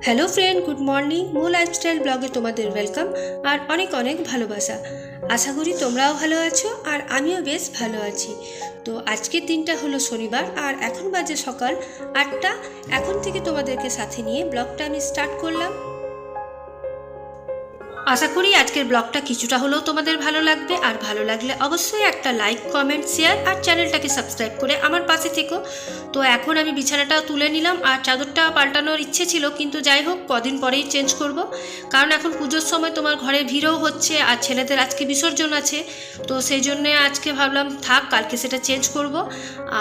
Hello friend, good morning. মো lifestyle ব্লগে তোমাদের ওয়েলকাম আর অনেক অনেক ভালোবাসা। আশা করি তোমরাও ভালো আছো আর আমিও বেশ ভালো আছি। তো আজকের দিনটা হলো শনিবার আর এখন বাজে সকাল 8টা। এখন থেকে তোমাদেরকে সাথে নিয়ে ব্লগটা আমি স্টার্ট করলাম। আশা করি আজকের ব্লগটা কিছুটা হলেও তোমাদের ভালো লাগবে, আর ভালো লাগলে অবশ্যই একটা লাইক, কমেন্ট, শেয়ার আর চ্যানেলটাকে সাবস্ক্রাইব করে আমার পাশে থেকো। তো এখন আমি বিছানাটাও তুলে নিলাম আর চাদরটা পাল্টানোর ইচ্ছে ছিল, কিন্তু যাই হোক কদিন পরেই চেঞ্জ করব, কারণ এখন পুজোর সময় তোমার ঘরে ভিড়ও হচ্ছে আর ছেলেদের আজকে বিসর্জন আছে। তো সেই জন্যে আজকে ভাবলাম থাক, কালকে সেটা চেঞ্জ করব।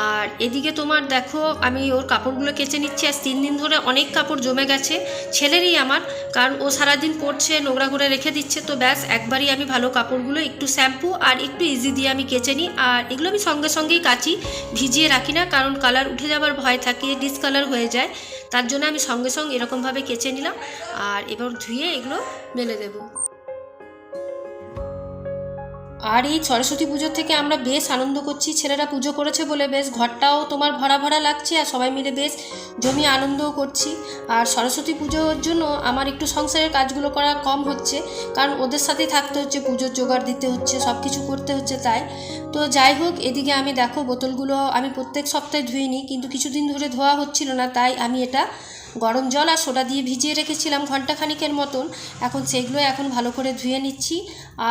আর এদিকে তোমার দেখো আমি ওর কাপড়গুলো কেচে নিচ্ছি। আজ 3 দিন ধরে অনেক কাপড় জমে গেছে ছেলেরই আমার, কারণ ও সারাদিন পড়ছে, নোংরা করে রেখে দিচ্ছে। তো ব্যাস একবারই আমি ভালো কাপড়গুলো একটু শ্যাম্পু আর একটু ইজি দিয়ে আমি কেচে নিই। আর এগুলো আমি সঙ্গে সঙ্গেই কাচি, ভিজিয়ে রাখি না, কারণ কালার উঠে যাবার ভয় থাকে, ডিসকালার হয়ে যায়। তার জন্য আমি সঙ্গে সঙ্গে এরকমভাবে কেচে নিলাম আর এবার ধুয়ে এগুলো মেলে দেবো। আর এই সরস্বতী পুজোর থেকে আমরা বেশ আনন্দ করছি, ছেলেরা পুজো করেছে বলে বেশ ঘরটাও তোমার ভরা ভরা লাগছে আর সবাই মিলে বেশ জমিয়ে আনন্দও করছি। আর সরস্বতী পুজোর জন্য আমার একটু সংসারের কাজগুলো করা কম হচ্ছে, কারণ ওদের সাথেই থাকতে হচ্ছে, পুজোর জোগাড় দিতে হচ্ছে, সব কিছু করতে হচ্ছে তাই। তো যাই হোক, এদিকে আমি দেখো বোতলগুলো আমি প্রত্যেক সপ্তাহে ধুয়ে নিই, কিন্তু কিছুদিন ধরে ধোয়া হচ্ছিল না, তাই আমি এটা গরম জল আর সোডা দিয়ে ভিজিয়ে রেখেছিলাম ঘন্টাখানিকের মতন। এখন সেগুলো এখন ভালো করে ধুয়ে নিচ্ছি।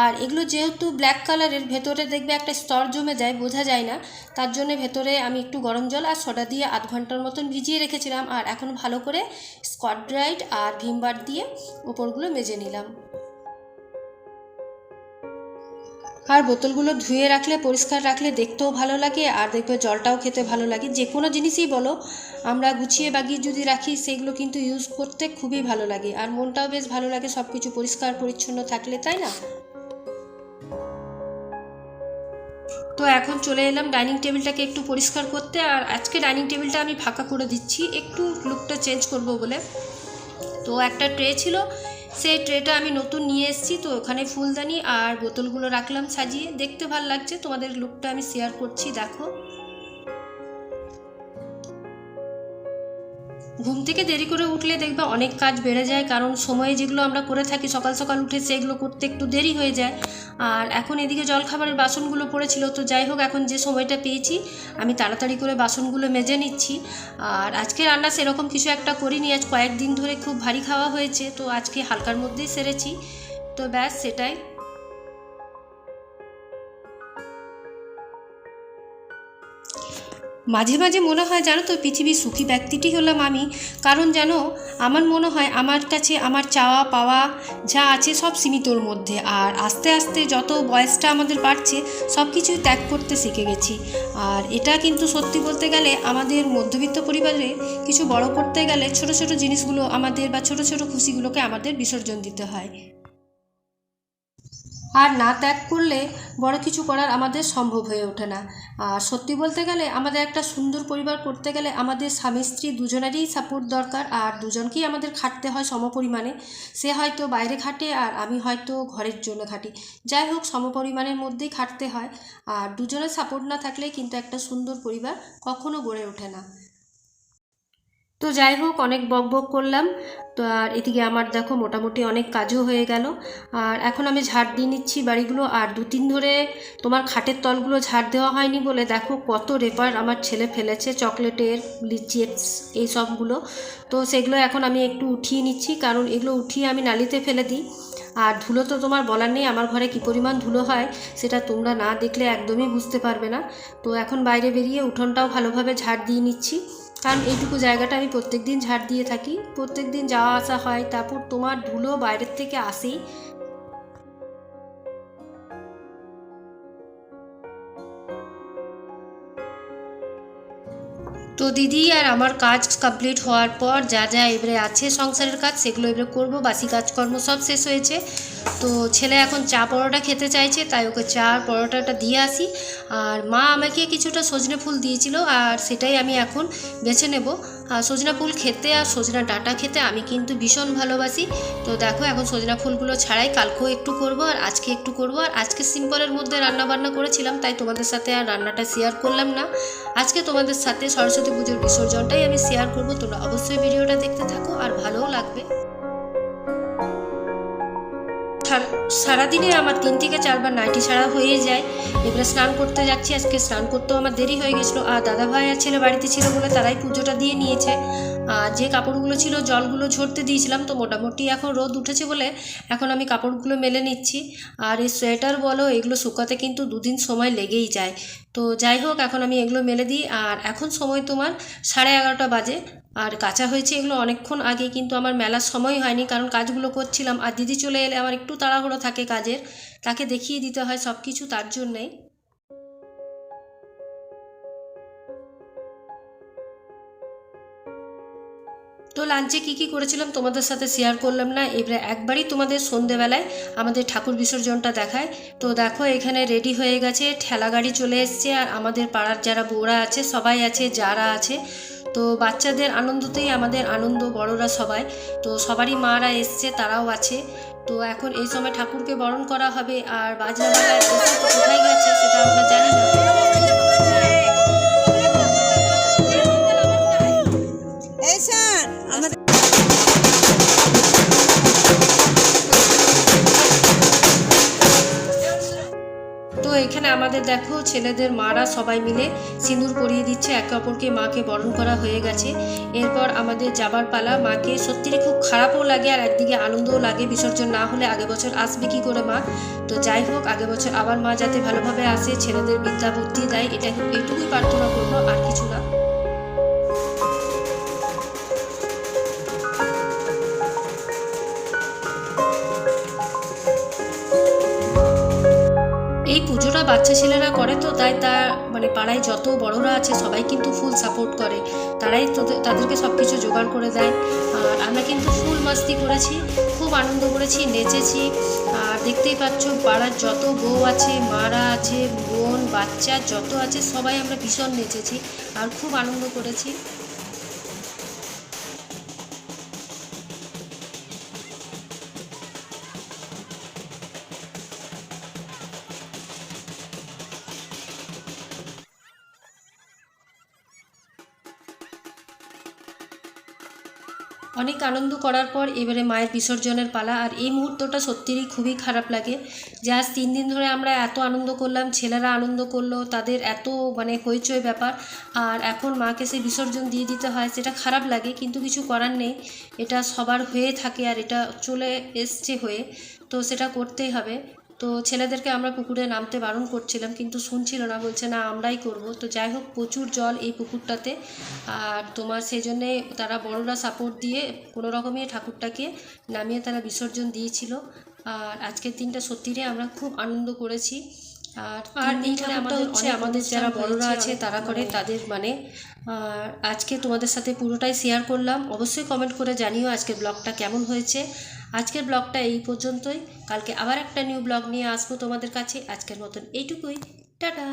আর এগুলো যেহেতু ব্ল্যাক কালারের, ভেতরে দেখবে একটা স্তর জমে যায়, বোঝা যায় না, তার জন্য ভেতরে আমি একটু গরম জল আর সোডা দিয়ে আধ ঘন্টার মতন ভিজিয়ে রেখেছিলাম। আর এখন ভালো করে স্কচ ব্রাইট আর ভিম বার দিয়ে ওপরগুলো মেজে নিলাম। আর বোতলগুলো ধুয়ে রাখলে, পরিষ্কার রাখলে দেখতেও ভালো লাগে আর দেখবে জলটাও খেতে ভালো লাগে। যে কোনো জিনিসই বলো, আমরা গুছিয়ে বাগিয়ে যদি রাখি সেগুলো কিন্তু ইউজ করতে খুবই ভালো লাগে আর মনটাও বেশ ভালো লাগে সব কিছু পরিষ্কার পরিচ্ছন্ন থাকলে, তাই না? তো এখন চলে এলাম ডাইনিং টেবিলটাকে একটু পরিষ্কার করতে। আর আজকে ডাইনিং টেবিলটা আমি ফাঁকা করে দিচ্ছি, একটু লুকটা চেঞ্জ করব বলে। তো একটা ট্রে ছিল, সেই ট্রেটা আমি নতুন নিয়ে এসেছি, তো ওখানে ফুলদানি আর বোতলগুলো রাখলাম সাজিয়ে, দেখতে ভালো লাগছে। তোমাদের লুকটা আমি শেয়ার করছি, দেখো। ঘুম থেকে দেরি করে উঠলে দেখবে অনেক কাজ বেড়ে যায়, কারণ সময়ে যেগুলো আমরা করে থাকি সকাল সকাল উঠে সেগুলো করতে একটু দেরি হয়ে যায়। আর এখন এদিকে জলখাবারের বাসনগুলো পড়েছিল, তো যাই হোক এখন যে সময়টা পেয়েছি আমি তাড়াতাড়ি করে বাসনগুলো মেজে নিচ্ছি। আর আজকে রান্না সেরকম কিছু একটা করিনি, আজ কয়েকদিন ধরে খুব ভারী খাওয়া হয়েছে, তো আজকে হালকার মধ্যেই সেরেছি। তো ব্যাস সেটাই। মাঝে মাঝে মনে হয় জানো তো, পৃথিবীর সুখী ব্যক্তিটি হলাম আমি। কারণ জানো, আমার মনে হয় আমার কাছে আমার চাওয়া পাওয়া যা আছে সব সীমিতর মধ্যে, আর আস্তে আস্তে যত বয়সটা আমাদের বাড়ছে সব কিছুই ত্যাগ করতে শিখে গেছি। আর এটা কিন্তু সত্যি বলতে গেলে আমাদের মধ্যবিত্ত পরিবারে কিছু বড় করতে গেলে ছোট ছোট জিনিসগুলো আমাদের বা ছোট ছোট খুশিগুলোকে আমাদের বিসর্জন দিতে হয়। আর না ত্যাগ করলে বড় কিছু করার আমাদের সম্ভব হয়ে ওঠে না। আর সত্যি বলতে গেলে আমাদের একটা সুন্দর পরিবার করতে গেলে আমাদের স্বামী স্ত্রী দুজনেরই সাপোর্ট দরকার, আর দুজনকেই আমাদের খাটতে হয় সমপরিমাণে। সে হয়তো বাইরে খাটে আর আমি হয়তো ঘরের জন্য খাটি, যাই হোক সমপরিমাণের মধ্যেই খাটতে হয়। আর দুজনের সাপোর্ট না থাকলে কিন্তু একটা সুন্দর পরিবার কখনো গড়ে ওঠে না। তো যাই হোক, অনেক বক বক করলাম। তো আর এদিকে আমার দেখো মোটামুটি অনেক কাজও হয়ে গেল। আর এখন আমি ঝাড় দিয়ে নিচ্ছি বাড়িগুলো। আর 2-3 ধরে তোমার খাটের তলগুলো ঝাড় দেওয়া হয়নি বলে দেখো কত রেপার আমার ছেলে ফেলেছে, চকলেটের, চিপস, এই সবগুলো। তো সেগুলো এখন আমি একটু উঠিয়ে নিচ্ছি, কারণ এগুলো উঠিয়ে আমি নালিতে ফেলে দিই। আর ধুলো তো তোমার বলার নেই, আমার ঘরে কী পরিমাণ ধুলো হয় সেটা তোমরা না দেখলে একদমই বুঝতে পারবে না। তো এখন বাইরে বেরিয়ে উঠোনটাও ভালোভাবে ঝাড় দিয়ে নিচ্ছি, কারণ এইটুকু জায়গাটা আমি প্রত্যেক দিন ঝাড় দিয়ে থাকি, প্রত্যেক দিন যাওয়া আসা হয়, তারপর তোমার ধুলো বাইরের থেকে আসেই। তো দিদি আর আমার কাজ কমপ্লিট হওয়ার পর যা যা এবারে আছে সংসারের কাজ সেগুলো এবারে করব, বাসি কাজকর্ম সব শেষ হয়েছে। তো ছেলে এখন চা পরোটা খেতে চাইছে, তাই ওকে চা আর পরোটাটা দিয়ে আসি। আর মা আমাকে কিছুটা সজনে ফুল দিয়েছিল আর সেটাই আমি এখন বেছে নেব। সজনা ফুল খেতে আর সজনা ডাঁটা খেতে আমি কিন্তু ভীষণ ভালোবাসি। তো দেখো এখন সজনা ফুলগুলো ছাড়াই কালকেও একটু করব আর আজকে একটু করব। আর আজকে সিম্পলের মধ্যে রান্না বান্না করেছিলাম, তাই তোমাদের সাথে আর রান্নাটা শেয়ার করলাম না। আজকে তোমাদের সাথে সরস্বতী পুজোর বিসর্জনটাই আমি শেয়ার করব। তোমরা অবশ্যই ভিডিওটা দেখতে থাকো আর ভালোও লাগবে। সারাদিনে আমার 3 থেকে 4 বার নাইটি ছাড়া হয়ে যায়। এবারে স্নান করতে যাচ্ছি, আজকে স্নান করতেও আমার দেরি হয়ে গেছিলো। আর দাদা ভাই আর ছেলে বাড়িতে ছিল বলে তারাই পুজোটা দিয়ে নিয়েছে। আর যে কাপড়গুলো ছিল জলগুলো ঝরতে দিয়েছিলাম, তো মোটামুটি এখন রোদ উঠেছে বলে এখন আমি কাপড়গুলো মেলে নিচ্ছি। আর এই সোয়েটার বলো এগুলো শুকাতে কিন্তু 2 দিন সময় লেগেই যায়। তো যাই হোক এখন আমি এগুলো মেলে দিই। আর এখন সময় তোমার 11:30 বাজে। আর কাঁচা হয়েছে এগুলো অনেকক্ষণ আগে, কিন্তু আমার মেলার সময় হয়নি কারণ কাজগুলো করছিলাম। আর দিদি চলে এলে আমার একটু তাড়াহুড়ো থাকে কাজের, তাকে দেখিয়ে দিতে হয় সব কিছু, তার জন্যেই। তো লাঞ্চে কী কী করেছিলাম তোমাদের সাথে শেয়ার করলাম না। এবারে একবারই তোমাদের সন্ধেবেলায় আমাদের ঠাকুর বিসর্জনটা দেখায়। তো দেখো এখানে রেডি হয়ে গেছে, ঠেলা গাড়ি চলে এসছে। আর আমাদের পাড়ার যারা বউরা আছে সবাই আছে, যারা আছে। তো বাচ্চাদের আনন্দতেই আমাদের আনন্দ, বড়রা সবাই। তো সবারই মারা এসছে, তারাও আছে। তো এখন এই সময় ঠাকুরকে বরণ করা হবে। আর বাজনাবালায় কোথায় গেছে সেটা আমরা জানি না। তো এখানে আমাদের দেখো ছেলেদের মারা সবাই মিলে সিঁদুর পরিয়ে দিচ্ছে একে অপরকে, মাকে বরণ করা হয়ে গেছে। এরপর আমাদের যাবার পালা। মাকে সত্যিই খুব খারাপও লাগে আর একদিকে আনন্দও লাগে, বিসর্জন না হলে আগে বছর আসবে কি করে মা। তো যাই হোক আগে বছর আবার মা যাতে ভালোভাবে আসে, ছেলেদের বিদ্যা বুদ্ধি দেয়, এটুকুই প্রার্থনা করবো, আর কিছু না। এই পুজোটা বাচ্চা ছেলেরা করে, তো তাই মানে পাড়ায় যত বড়রা আছে সবাই কিন্তু ফুল সাপোর্ট করে, তারাই তাদেরকে সব কিছু জোগাড় করে দেয়। আর আমরা কিন্তু ফুল মাস্তি করেছি, খুব আনন্দ করেছি, নেচেছি। আর দেখতেই পাচ্ছ পাড়ার যত বউ আছে, মারা আছে, বোন বাচ্চা যত আছে সবাই আমরা ভীষণ নেচেছি আর খুব আনন্দ করেছি। অনেক আনন্দ করার পর এবারে মায়ের বিসর্জনের পালা। আর এই মুহূর্তটা সত্যিই খুবই খারাপ লাগে যে আজ 3 দিন ধরে আমরা এত আনন্দ করলাম, ছেলেরা আনন্দ করলো, তাদের এত মানে হইচই ব্যাপার, আর এখন মাকে সেই বিসর্জন দিয়ে দিতে হয়, সেটা খারাপ লাগে। কিন্তু কিছু করার নেই, এটা সবার হয়ে থাকে আর এটা চলে এসছে হয়ে, তো সেটা করতেই হবে। তো ছেলেদেরকে আমরা পুকুরে নামতে বারণ করছিলাম কিন্তু শুনছিল না, বলছে না আমরাই করব। তো যাই হোক প্রচুর জল এই পুকুরটাতে, আর তোমার সেই জন্যে তারা বড়রা সাপোর্ট দিয়ে কোনো রকমই ঠাকুরটাকে নামিয়ে তারা বিসর্জন দিয়েছিল। আর আজকের দিনটা সত্যিই আমরা খুব আনন্দ করেছি। আর এইখানে আমাদের যারা বড়রা আছে তারা করে তাদের মানে। আর আজকে তোমাদের সাথে পুরোটাই শেয়ার করলাম, অবশ্যই কমেন্ট করে জানিও আজকের ব্লগটা কেমন হয়েছে। আজকের ব্লগটা এই পর্যন্তই, কালকে আবার একটা নিউ ব্লগ নিয়ে আসবো তোমাদের কাছে। আজকের মতন এইটুকুই, টাটা।